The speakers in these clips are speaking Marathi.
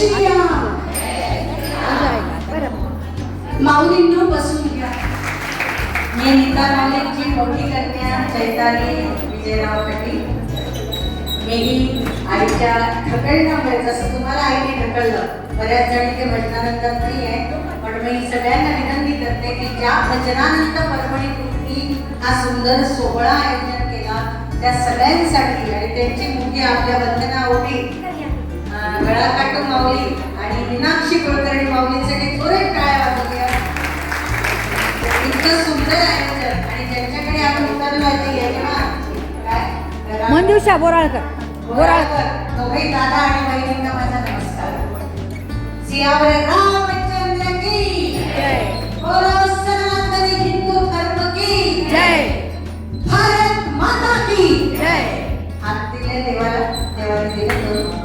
श्री राम. माऊलींनो बसून घ्या. मी नीता माऊलींची मोठी कन्या चैताली विजयराव कटी. मीही आईच्या ढकलण्यामुळे, जसं तुम्हाला आईने ढकललं, बऱ्याच जणी ते भजनानंदात नाही आहे, पण मी सगळ्यांना विनंती करते की ज्या भजनानंद परभणी कृती हा सुंदर सोहळा आयोजन केला त्या सगळ्यांसाठी आणि त्यांची मुख्य आपल्या वंदना ओटी गळा काटू माऊली आणि मीनाक्षी कुलकर्णी माऊलींसाठी थोडे टाळ्या वाजवूया. इतकं सुंदर आयोजन आणि ज्यांच्याकडे आपण उतरलो आहे ते यजमान काय मंजुषा बोराळकर. दोघे दादा आणि बहिणींना माझा नमस्कार. सियावर रामचंद्र की जय. बोलो सनातन हिंदू धर्म की जय. भारत माता की जय. हात दिले देवाला, देवाने दिले दोन.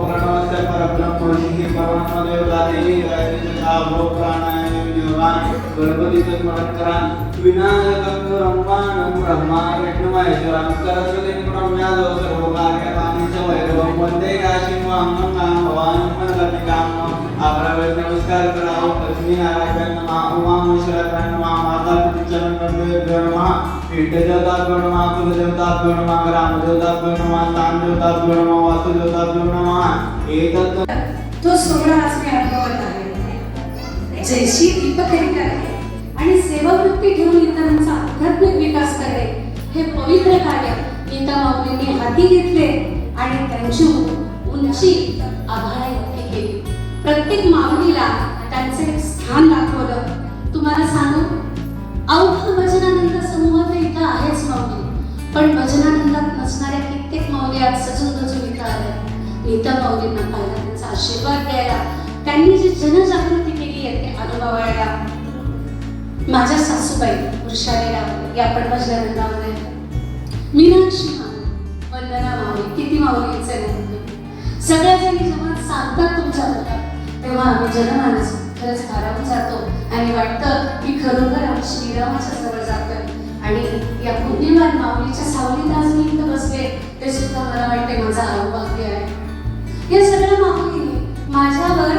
प्रणवस्य परब्रह्म श्री परमदेवता देवी गायत्री भोग प्राणायाम योगान गणपतीचं स्मरण करा. विनायकं ब्रह्माणं ब्रह्मा विष्णुमहेश्वरं सरस्वतीं ब्रह्म्यादो सर्वकार्यकारणं च वैभवं वन्दे काशीं वाङ्मङ्गां भवानीं मनोरमिकां. आपल्यावर नमस्कार करावं. लक्ष्मीनारायण नमः, उमामहेश्वराय नमः, मातापितृचरणवंदे नमः, इष्टदेवताभ्यो नमः, कुलदेवताभ्यो नमः, ग्रामदेवताभ्यो नमः, स्थानदेवताभ्यो नमः, वास्तुदेवताभ्यो नमः. एतत् तो सोहळा आज मी अनुभवत आहे. जैशी दीपकरिता आहे आणि सेवावृत्ती ठेवून इतरांचा आध्यात्मिक विकास करणे हे पवित्र कार्य नीता माऊलींनी हाती घेतले आणि त्यांची उंची आभाळा इतकी केली. प्रत्येक माऊलीला त्यांचे एक स्थान दाखवलं. तुम्हाला सांगू, अवघ भजनानंद समूह तर इथं आहेच माऊली, पण भजनानंदात नसणाऱ्या कित्येक माऊली आज सजून धजून इथं आल्या. नीता माऊलींना पाहिला, त्यांचा आशीर्वाद द्यायला, त्यांनी जी जनजागृती केली आहे ते अनुभवायला. माझ्या सासूबाई उर्षालेला या पण भजनानंदामध्ये, मीनाक्षी माऊली, वंदना माऊली, किती माऊलींचे नाव. सगळ्याजणी जेव्हा सांगतात तुमच्याबद्दल तेव्हा आम्ही जनमानस खरंच भारावून जातो आणि वाटतं की खरोखर आम्ही श्रीरामाच्या जवळ जातोय. आणि या पुण्यवान माऊलीच्या सावलीत आज मी इथं बसले ते सुद्धा मला वाटते माझा अवभाग्य आहे. या सगळ्या माऊलीने माझ्यावर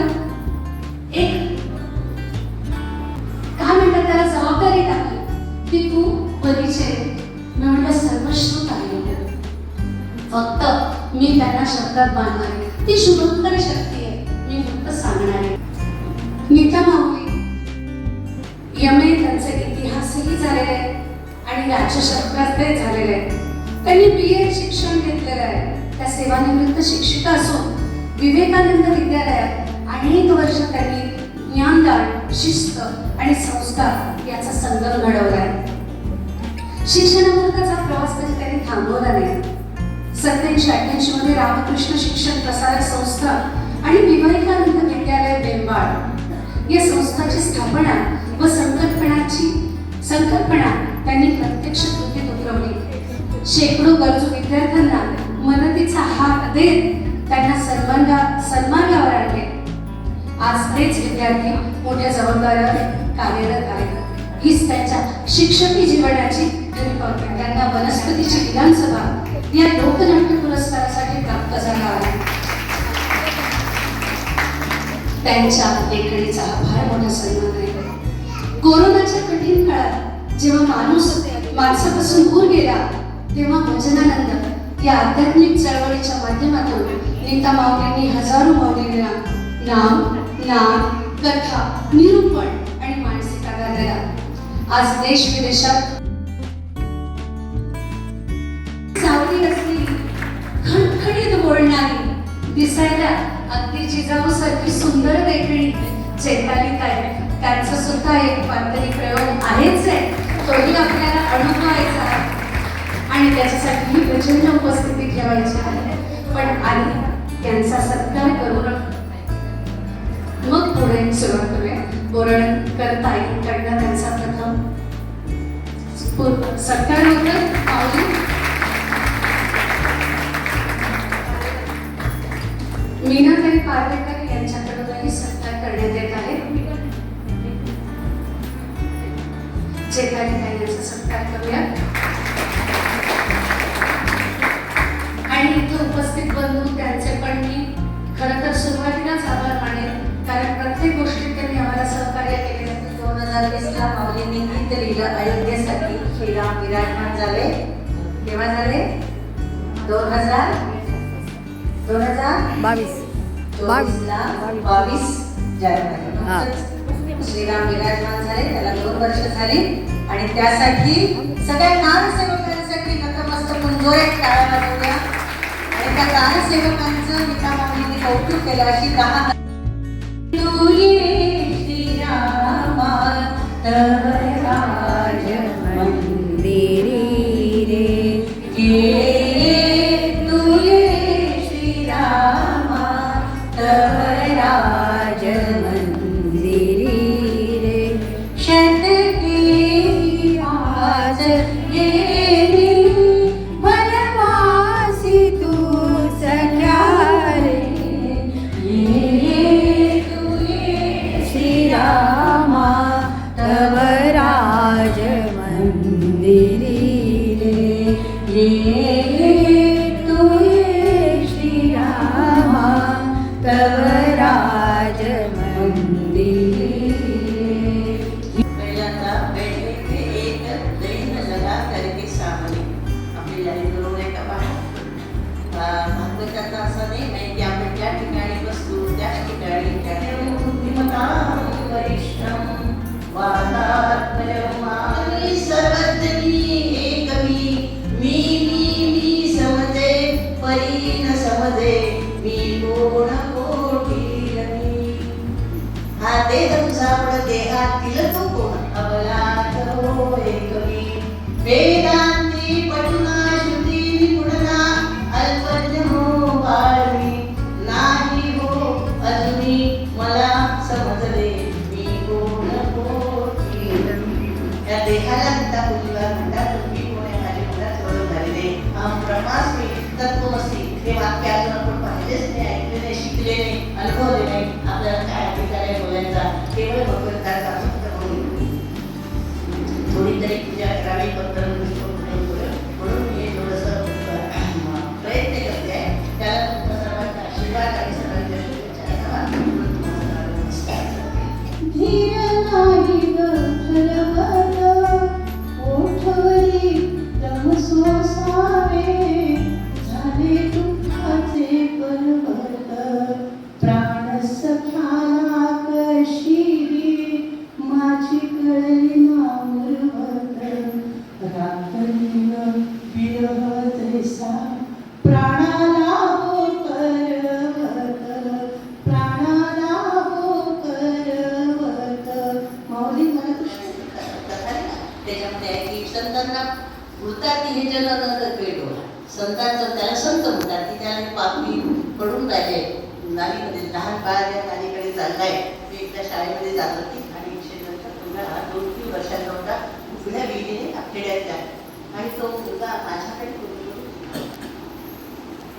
एक काय म्हणतात त्याला जबाबदारी टाकली की तू बरीचे. मी म्हटलं सर्वश्रुत आहे, फक्त मी त्यांना शब्दात बांधणार आहे. ती शुभंकर शक्ती आहे, मी फक्त सांगणार आहे. नीता माऊली यमे त्यांचे इतिहासही झालेले आहे आणि राज्यशास्त्रातही झालेले आहे. त्यांनी BA शिक्षण घेतलेलं आहे. त्या सेवानिवृत्त शिक्षिका असून विवेकानंद विद्यालयात अनेक वर्ष त्यांनी ज्ञानदान, शिस्त आणि संस्कार याचा संगम घडवला आहे. शिक्षणाबरोबरचा प्रवास कधी त्यांनी थांबवला नाही. 87-88 मध्ये रामकृष्ण शिक्षण प्रसारक संस्था आणि विवेकानंद विद्यालय बेंबाळ या संस्थाची स्थापना व संकल्पना त्यांनी प्रत्यक्ष कृतीत उतरवली. शेकडो गरजू विद्यार्थ्यांना मदतीचा हात देत त्यांना सन्मार्गावर आणले. आज तेच विद्यार्थी मोठ्या जबाबदारीवर कार्यरत आहेत. हीच त्यांच्या शिक्षकी जीवनाची खरी पावती. त्यांना वनस्पतीची विधानसभा या लोकनाट्य पुरस्कारासाठी प्राप्त झाला आहे. त्यांच्या लेखणीचा फार मोठा सन्मान आहे. कोरोनाच्या कठीण काळात जेव्हा माणूस माणसापासून दूर गेला तेव्हा भजनानंद या आध्यात्मिक चळवळीच्या माध्यमातून नीता माऊलींनी हजारो माऊलींना नाम, कथा, निरूपण आणि मानसिक आधार दिला. आज देश विदेशात सावली असलेली, खणखणीत बोलणारी, दिसायला अगदी जिजाऊसारखी सुंदर लेखणी चैताली ताई, त्यांचा सुद्धा एक पातळी प्रयोग आहेच आहे. तोही आपल्याला अनुभवायचा आहे आणि त्याच्यासाठी ही प्रचंड उपस्थिती ठेवायची आहे. पण आधी त्यांचा सत्कार करून मग पुढे सुरुवात करूया. बोरळकर ताईंकडनं त्यांचा प्रथम सत्कार होतो. माऊली मीनाताई पार्लेकर यांच्याकडूनही सत्कार करण्यात येत आहे. चैताली ताई यांचा सत्कार करूया. आणि इथे उपस्थित बंधू त्यांचे पण मी खरं तर सुरुवातीला 2020ला माऊलींनी गीत लिहिलं अयोध्येसाठी. श्रीराम विराजमान झाले. केव्हा झाले? 2022 जानेवारी श्रीराम विराजमान झाले. त्याला 2 वर्ष झाली आणि त्यासाठी सगळ्या नामसेवकांसाठी नतमस्तक जोरात टाळ्या वाजवल्या आणि त्या नामसेवकांचं नीता माऊलींनी कौतुक केलं. अशी 10 श्रीरामा तव राज मंदिरी रे श्रीरामा तव राज मंदिरी रे शतके आज येरी वनवासी तू सख्या रे श्रीरामा तव राज मंदिरी रे तू श्रीरामा तव राज मंदिरी. पहिल्यांदा बैठे ते एक दैन जगा करके सामने आपली लाईन बरोबर आहे का पहा. भागवताचा असं नाही की आपण ज्या ठिकाणी बसतो त्याच ठिकाणी बुद्धिमता वरिष्ठम वादात्मयमानी सर्वज्ञनी एकमी मी समजे परी न समजे मी कोण कोटी हा देह तुझा पण देहातील तो कोण अबला तो एकमी वेदांती पटुना श्रुती निपुणना अल्पज्ञ हो बाळवी नाही हो अजूनी मला समजले मी कोण कोटी. या देहाला म्हणता पूर्वीला म्हणता तुम्ही कोण आहे माझी मनात ओळख झालेले हम ब्रह्मास्मी तत्त्वमसी. हे वाक्य अजून आपण पाहिलेच नाही, ऐकले नाही, शिकले नाही, अनुभवले नाही. आपल्याला काय अधिकार आहे बोलायचा? केवळ भगवंताचा फक्त बोलू. थोडी तरी पूजा करावी म्हणून मी थोडंसं प्रयत्न करते आहे. त्याला तुमचा सर्वांचा आशीर्वाद आणि सर्वांच्या शुभेच्छा. धीर नाही ओठवरी दम सोसावे झाले दुःखाचे पर्वत प्राण सख्याला कशी माझी कळली नामृवत रात्री विरह तैसा प्राणाला हो करवत प्राणाला हो करवत. माऊली मला त्याच्यामध्ये आहे की संतांना मृतात हे जन न पेटवला. संतांचं त्याला संत म्हणतात की त्याला पापी पडून राहिले नालीमध्ये. लहान बाळा त्या नालीकडे चाललाय. मी एकदा शाळेमध्ये जात होती आणि शेजारचा मुलगा 2-3 वर्षाचा होता. उघड्या विहिरीने खेड्यातल्या आणि तो मुलगा माझ्याकडे बोलतो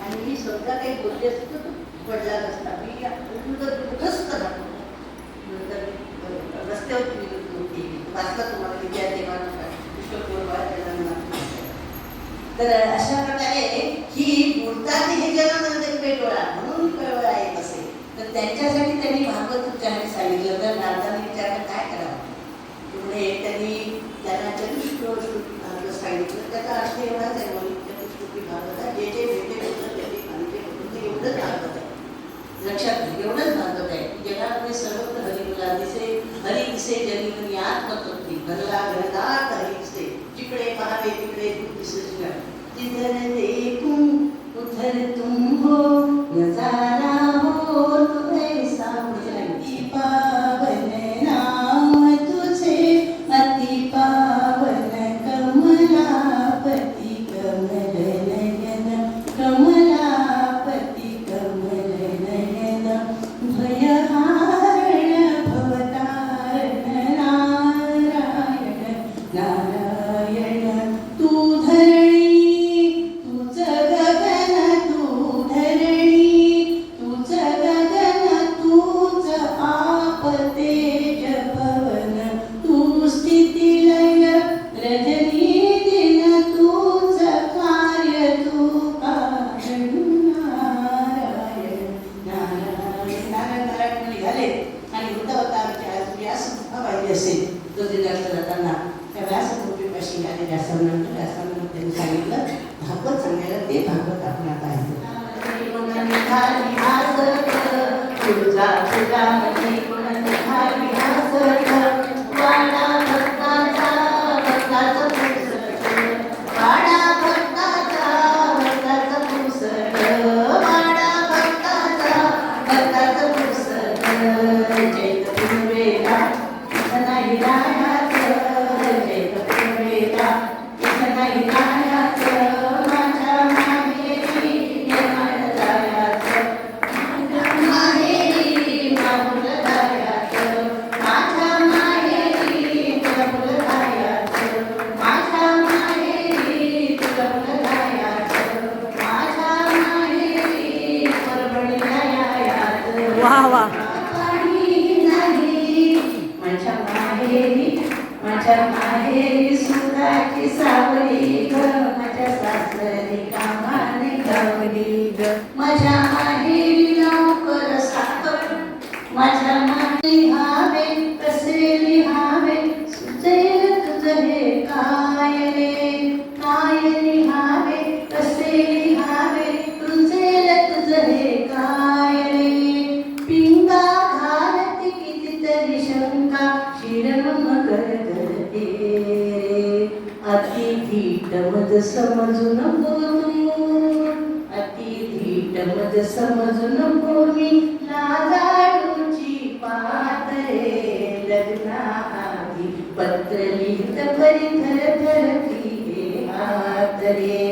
आणि मी स्वतः काही बोलले असतो तो पडला नसता. मी दुखस्त राहतो. नंतर रस्त्यावर वाचला तुम्हाला विद्यार्थी तर अशा प्रकारे ही मूर्तात हे जनानंद पेटवला म्हणून कळवळा येत असेल. तर त्यांच्यासाठी त्यांनी भागवत उच्चारण सांगितलं. तर नारदाने विचारलं काय करावं. पुढे त्यांनी त्यांना चतुश्लोक सांगितलं. त्याचा अर्थ एवढाच आहे. चतुश्लोकी भागवत जे जे भेटे होतं त्याचे खांदे होतं ते एवढंच भागवत आहे. लक्षात घे एवढंच भागवत आहे. जगामध्ये सर्वत्र हरिमुला दिसे हरी दिसे जनी आत्मतत्वी घरला घरदार हरी दिसे जिकडे पाहावे तिकडे दिसे जिधर देखूं उधर तुम हो नजारा हो तो ऐसा अति पावन नाम तुझे अति पावन कमलापति कमल नयन कमलापति कमल नयन भयहारण भवतारण नारायण नारायण तू धरणी तुझ गगन तू धरणी तुझ गगन तूच आप तेज पवन तू स्थिती लय रजनी दिन तूच कार्य तू कारण नारायण नारायण नारायण नारायण निघाले आणि होता होता व्यास पाहिजे असेल तुळशीदासला जाताना त्या व्यासकृतीपाशी आणि व्यासानंतर त्यांनी सांगितलं भागवत सांगायला ते भागवत आपण आता ऐकू. तुझा तुझा म्हणजे कोणाचा खाली हसत वाडा भक्ताचा भक्ताचं पुसट वाडा भक्ताचा भक्ताचं पुसट वाडा भक्ताचा भक्ताचं पुसट चैत पूर्वेला इथं नाही राहायचं चैत पूर्वेला इथं नाही राहायचं माझ्या माहेरी ये मन जायचं माहेरी माहुल जायचं माझ्या माहेरी तुला जायचं माझ्या माहेरी तुला जायचं माझ्या माहेरी परभणीला यायचं वा वा पाणी नाही माझ्या माहेरी सुराची सावली ग माझ्या सासरी कामाने गावली ग माझ्या माहेरी लवकर साखर माझ्या माहेरी लिहावे कसे लिहावे सुचेल तुझं हे काय लिहावे कसे लिहावे सुचेल तुझं हे काय पिंगा घालती कितीतरी शंका शिरम करते अति धीट मज समजू नको तू अति धीट मज समजू नको मी लाजाळूची पातरे लग्नाआधी पत्र लिहित बरी थरथरती हे हात रे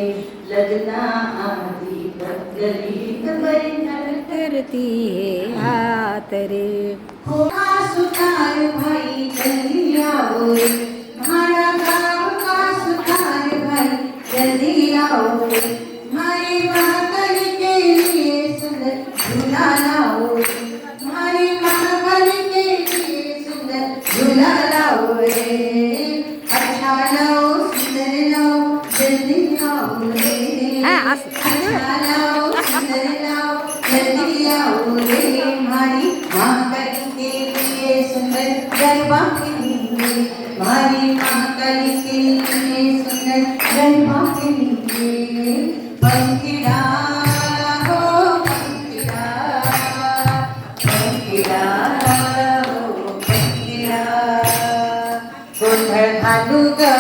लग्नाआधी पत्र लिहित बरी करती हे हात रे हो का सुतार भाई जल्दी आओ रे हमारा गाँव का सुतार भाई जल्दी आओ रे हमारी महाकाल के लिए सुंदर झूला लाओ रे हमारी महाकाल के लिए सुंदर झूला लाओ रे अच्छा लाओ सुंदर लाओ जल्दी लाओ रे हाँ, अच्छा लाओ सुंदर लाओ जल्दी आओ रे हमारी महाकाल के लिए सुंदर गरबा खेलेंगे हमारी महाकाल के लिए सुंदर गरबा खेलेंगे पंखिड़ा हो पंखिड़ा पंखिड़ा हो पंखिड़ा गोंधळ घालू ग